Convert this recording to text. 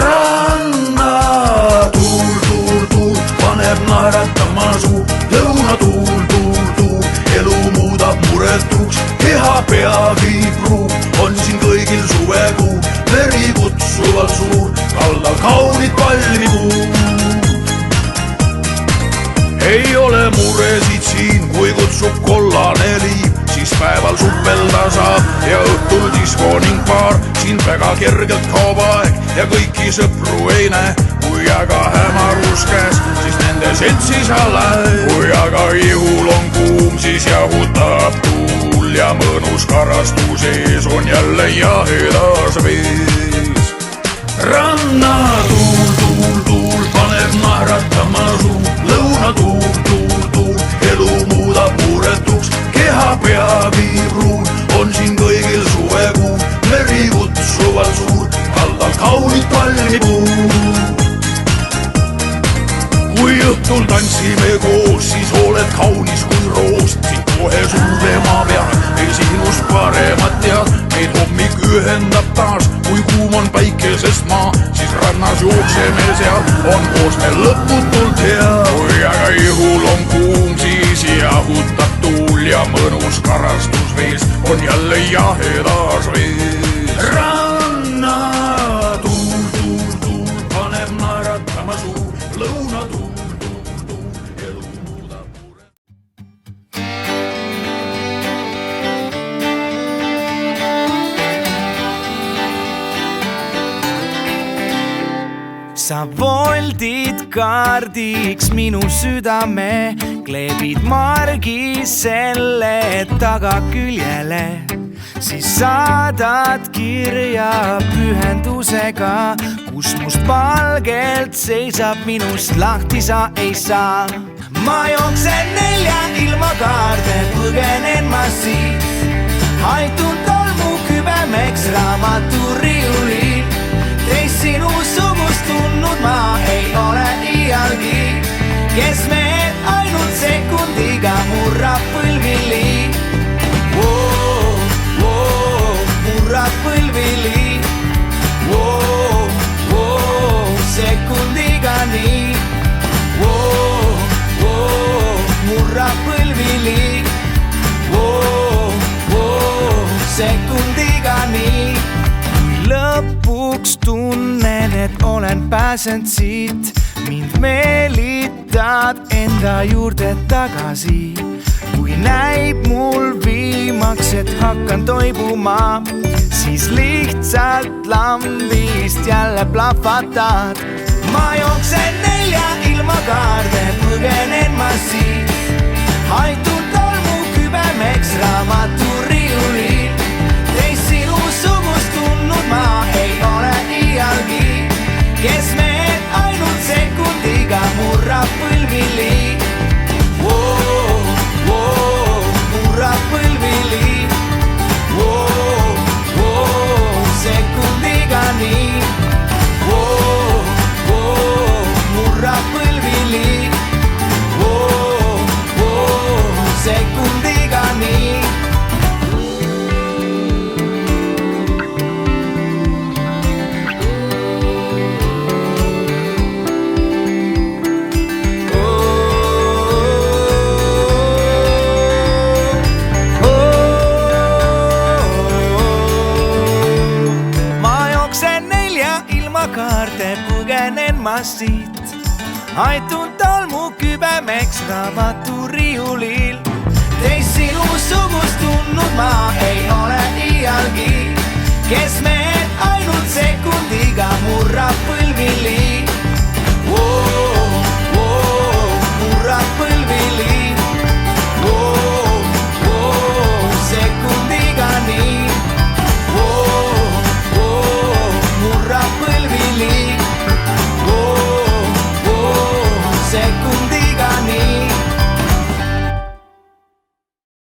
ranna. Tuul, paneb naeratama suu. Lõunatuul, elu muudab muretuks. Keha peagi pruuk, on siin kõigil suvekuu. Veri kutsuvalt suur, kaldal kaunid palmipuu. Ei ole muresid siin, kui kutsub kollane liiv. Siis päeval suppelda saab ja õhtul disko ning baar. Siin väga kergelt kaob aeg ja kõiki sõpru ei näe. Kui aga hämarus käes, siis nende seltsi sa lähed. Kui aga ihul on kuum, siis jahutab tuul. Ja mõnus karastus ees on jälle jahedas vees. Rannatuul, paneb naeratama suu. Lõunatuul, elu muudab muretuks. Keha peagi pruun, on siin kõigil suvekuu. Veri kutsuvalt suur, kaldal kaunid palmipuu. Kui õhtul tantsime koos, siis oled kaunis kui roos. Sind kohe suurema peal, ei sinust paremat tead. Meid hommik ühendab taas, kui kuum on päikesest maa. Siis rannas jookseme seal, on koos meil lõputult hea. Kui aga ihul on kuum, siis jahutab tuul. Ja mõnus karastus vees on jälle jahedas vees. Ranna tuul, paneb naeratama suu. Lõunatuul, elu muudab mure. Sa voldid kaardiks minu südame, kleebid margi selle tagaküljele. Siis saadad kirja pühendusega, kus must valgelt seisab, minust lahti sa ei saa. Ma jooksen 4 ilma kaarde, põgenen ma siit. Haitun tolmu kübemeks raamaturiiulil. Teist sinu sugust tundnud ma ei ole iialgi, kes mehed ainult sekundiga murrab põlvili. Murrab põlvili. Sekundiga nii. Murrab põlvili. Sekundiga nii. Lõpuks tunnen, et olen pääsend siit. Mind meelitad enda juurde tagasi. Kui näib mul viimaks, et hakkan toibuma, siis lihtsalt lambist jälle plahvatad. Ma jooksen 4 ilma kaarde, põgenen ma siit. Haitun tolmu kübemeks raamaturiiulil. Teist sinu sugust tundnud ma ei ole iialgi, kes mehed ainult sekundiga murrab põlvili. Murrab põlvili. Sekundiga nii. Murrab põlvili. Sekundiga nii. Kaarte põgenen ma siit. Haitun tolmu kübemeks raamaturiiulil. Teist sinu sugust tundnud ma ei ole